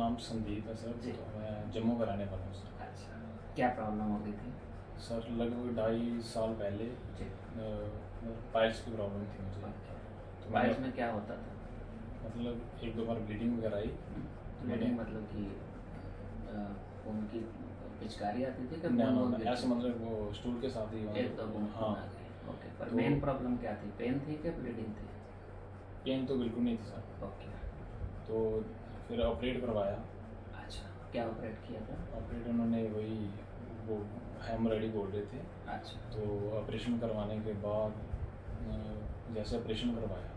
नाम संदीप है सर। जी। तो मैं जम्मू का रहने वाला हूँ सर। अच्छा, क्या प्रॉब्लम हो गई थी? सर लगभग 2.5 साल पहले जी। पाइल्स की प्रॉब्लम थी मुझे। तो मैंने पाइल्स में क्या होता था? मतलब एक दो बार ब्लीडिंग वगैरह आई। तो ब्लीडिंग मैंने मतलब कि खून की पिचकारी आती थी कि ना खून ना वून ना, गिरती ऐसे थी? मतलब वो स्टूल के साथ ही एक दो बूंद हाँ। खून आ गई। ओके, पर तो मेन प्रॉब्लम क्या थी? पेन थी कि ब्लीडिंग थी? पेन तो बिल्कुल नहीं थी सर। ओके। तो फिर ऑपरेट करवाया। अच्छा, क्या ऑपरेट किया था? ऑपरेट उन्होंने वही वो हेमोरेडी बोल रहे थे। अच्छा। तो ऑपरेशन करवाने के बाद जैसे ऑपरेशन करवाया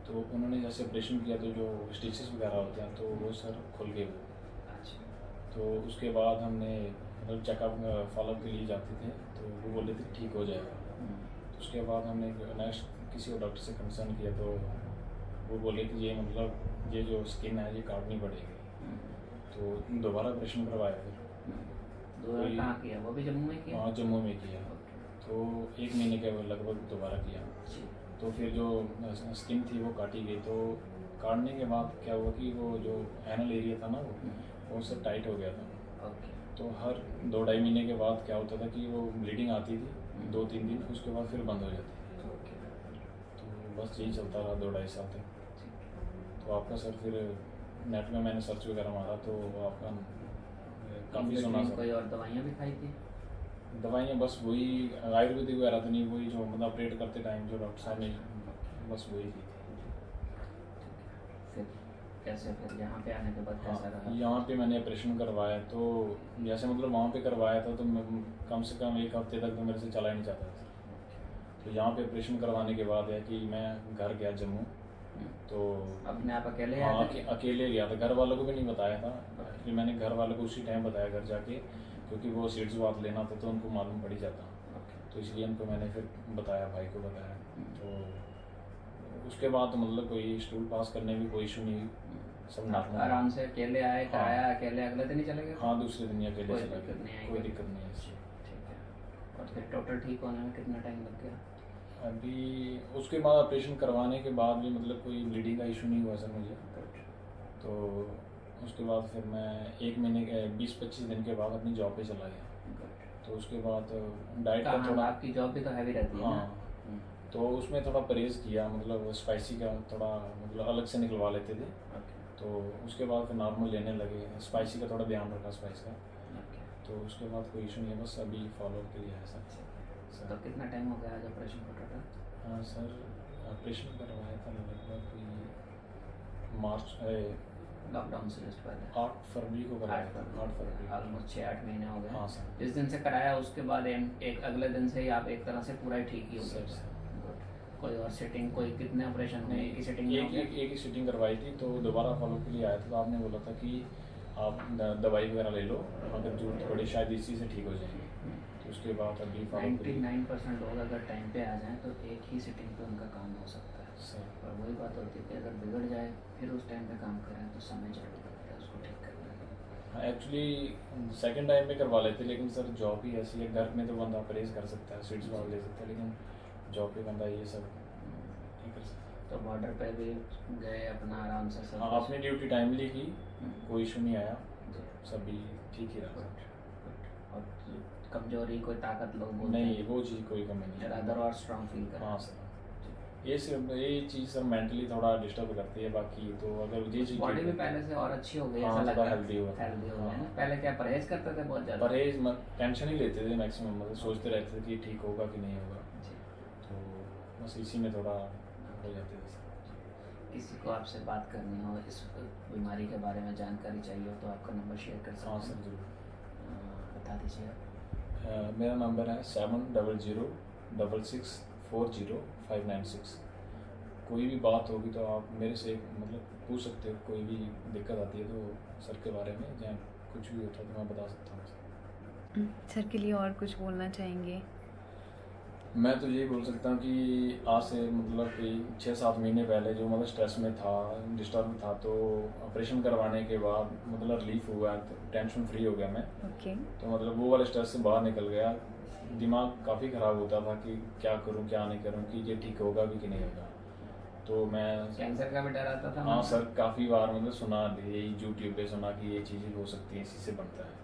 तो उन्होंने जैसे ऑपरेशन किया तो जो स्टिचेस वगैरह होते हैं तो वो सर खुल गए वो। अच्छा। तो उसके बाद हमने मतलब चेकअप फॉलोअप के लिए जाते थे तो वो बोले थे ठीक हो जाएगा। तो उसके बाद हमने नेक्स्ट किसी और डॉक्टर से कंसर्न किया तो वो बोले कि ये मतलब ये जो स्किन है ये काटनी पड़ेगी। तो दोबारा ऑपरेशन करवाया फिर। दोबारा कहाँ किया? वो भी जम्मू में किया? हाँ जम्मू में किया। ओके। तो 1 महीने के लगभग दोबारा किया। जी। तो फिर जो स्किन थी वो काटी गई। तो काटने के बाद क्या हुआ कि वो जो एनल एरिया था ना वो सब टाइट हो गया था। ओके। तो हर 2-2.5 महीने के बाद क्या होता था कि वो ब्लीडिंग आती थी 2-3 दिन, उसके बाद फिर बंद हो जाती थी। ओके। तो बस यही चलता रहा 2-2.5 साल तक। तो आपका सर फिर नेट में मैंने सर्च वगैरह मारा तो आपका काफ़ी सुना इन सर। कोई और दवाइयाँ भी खाई थी? दवाइयाँ बस वही आयुर्वेदिक वगैरह तो नहीं, वही जो मतलब ऑपरेट करते टाइम जो डॉक्टर साहब ने बस वही की थी। फिर कैसे, फिर यहाँ पे आने के बाद कैसा हाँ रहा? यहाँ पे मैंने ऑपरेशन करवाया तो जैसे मतलब वहाँ पे करवाया था तो कम से कम 1 हफ्ते तक तो मेरे से चला ही नहीं जाता था। तो यहाँ पे ऑपरेशन करवाने के बाद है कि मैं घर गया जम्मू। तो अपने आप अकेले हाँ आए थे? अकेले गया था, घर वालों को भी नहीं बताया था। फिर मैंने घर वालों को उसी टाइम बताया घर जाके, क्योंकि वो सीट्स बात लेना था तो उनको मालूम पड़ ही जाता। तो इसलिए उनको मैंने फिर बताया, भाई को बताया। तो उसके बाद तो मतलब कोई स्टूल पास करने में कोई इशू नहीं हुई, सब आप नॉर्मल। आराम से अकेले आए, हाँ। कराया अकेले, अगले दिन ही चले गए? हाँ दूसरे दिन ही अकेले कोई चला दिक्कत नहीं गया, आई? कोई दिक्कत नहीं है इससे। ठीक है। और फिर टोटल ठीक होने में कितना टाइम लग गया? अभी उसके बाद ऑपरेशन करवाने के बाद भी मतलब कोई ब्लीडिंग का इशू नहीं हुआ सर मुझे। तो उसके बाद फिर मैं 1 महीने के 20-25 दिन के बाद अपनी जॉब पे चला गया। तो उसके बाद डाइट का कहाँ? थोड़ा आपकी जॉब भी तो हैवी रहती है ना? हाँ तो उसमें थोड़ा परहेज़ किया, मतलब स्पाइसी का थोड़ा मतलब अलग से निकलवा लेते थे। ओके। तो उसके बाद फिर नॉर्मल लेने लगे, स्पाइसी का थोड़ा ध्यान रखा स्पाइस का। ओके। तो उसके बाद कोई इशू नहीं है, बस अभी फॉलोअप के लिए है सर। तो कितना टाइम हो गया आज ऑपरेशन को टोटल? हाँ सर ऑपरेशन करवाया था लगभग कोई मार्च लॉकडाउन से जस्ट पहले? 8 फरवरी को कराया था। 8 फरवरी। ऑलमोस्ट 6-8 महीने हो गए। हाँ सर। जिस दिन से कराया उसके बाद एक अगले दिन से ही आप एक तरह से पूरा ही ठीक ही हो सर गए? कोई और सिटिंग, कोई कितने ऑपरेशन हुए? एक ही सिटिंग में हो गया? एक ही सीटिंग करवाई थी। तो दोबारा फॉलोअप के लिए आया था तो आपने बोला था कि आप दवाई वगैरह ले लो, अगर जरूरत पड़े शायद इसी से ठीक हो जाएंगे। तो उसके बाद अभी फॉलोअप 99% लोग अगर टाइम पे आ जाएं तो एक ही सिटिंग पे उनका काम हो सकता है। सर। पर वही बात होती है कि अगर बिगड़ जाए फिर उस टाइम पे काम करें तो समय ज़रूर लगता है उसको ठीक करने में। हाँ एक्चुअली सेकंड टाइम में करवा लेते, लेकिन सर जॉब ही ऐसी है, घर में तो बंदा परहेज कर सकता है, स्वीट्स बात ले सकता है, लेकिन जॉब पे बंदा ये सब नहीं कर सकता। तो बॉर्डर पे भी गए अपना आराम से सब? हाँ अपनी ड्यूटी टाइमली की, कोई इशू नहीं आया, जी। सभी ठीक ही रहा। और कमजोरी, कोई ताकत लोग बोलते नहीं हैं? वो चीज़ कोई कमी नहीं है। रादर और स्ट्रॉन्ग फील कर? हाँ सर ये सिर्फ ये चीज़ सर मेंटली थोड़ा डिस्टर्ब करती है, बाकी तो अगर ये चीज़ बॉडी भी पहले से और अच्छी हो गई? हाँ, ऐसा थोड़ा लगता है हेल्दी हुआ। हेल्दी हो गया हाँ। ना? पहले क्या परहेज करते थे बहुत ज़्यादा? परहेज टेंशन ही लेते थे मैक्सिमम, मतलब सोचते रहते थे कि ठीक होगा कि नहीं होगा। जी। तो बस इसी में थोड़ा हो जाते थे सर। किसी को आपसे बात करनी हो, इस बीमारी के बारे में जानकारी चाहिए हो तो आपका नंबर शेयर कर सकते हाँ हैं? सर जरूर। बता दीजिए आप। मेरा नंबर है 7006640596। कोई भी बात होगी तो आप मेरे से मतलब पूछ सकते हो, कोई भी दिक्कत आती है तो सर के बारे में या कुछ भी होता है तो मैं बता सकता हूँ सर। सर के लिए और कुछ बोलना चाहेंगे? मैं तो यही बोल सकता हूँ कि आज से मतलब कि 6-7 महीने पहले जो मतलब स्ट्रेस में था, डिस्टर्ब था, तो ऑपरेशन करवाने के बाद मतलब रिलीफ हुआ, तो टेंशन फ्री हो गया मैं। ओके। तो मतलब वो वाले स्ट्रेस से बाहर निकल गया। दिमाग काफ़ी ख़राब होता था कि क्या करूँ क्या नहीं करूँ, कि ये ठीक होगा भी कि नहीं होगा। तो मैं कैंसर का भी डर आता था? हाँ सर, काफ़ी बार मतलब सुना, यही यूट्यूब पे सुना कि ये चीज़ें हो सकती हैं, इसी से बनता है।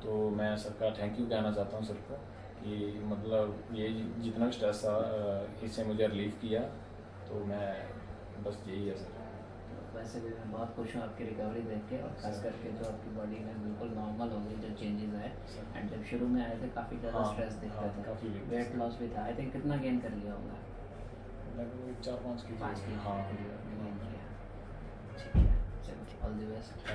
तो मैं सर का थैंक यू कहना चाहता हूँ सर को कि मतलब ये जितना भी स्ट्रेस था इससे मुझे रिलीफ किया, तो मैं बस यही है सर। वैसे भी मैं बहुत खुश हूँ आपकी रिकवरी देख के, और खास करके जो आपकी बॉडी में बिल्कुल नॉर्मल हो गई, जो चेंजेस आए। एंड जब शुरू में आए थे काफ़ी ज़्यादा हाँ, स्ट्रेस दिखता हाँ, था, काफ़ी वेट लॉस भी था। आई थिंक कितना गेन कर लिया होगा? लगभग 4-5 5 की। kg हाँ, गेन किया। ठीक है, चलो ऑल द बेस्ट।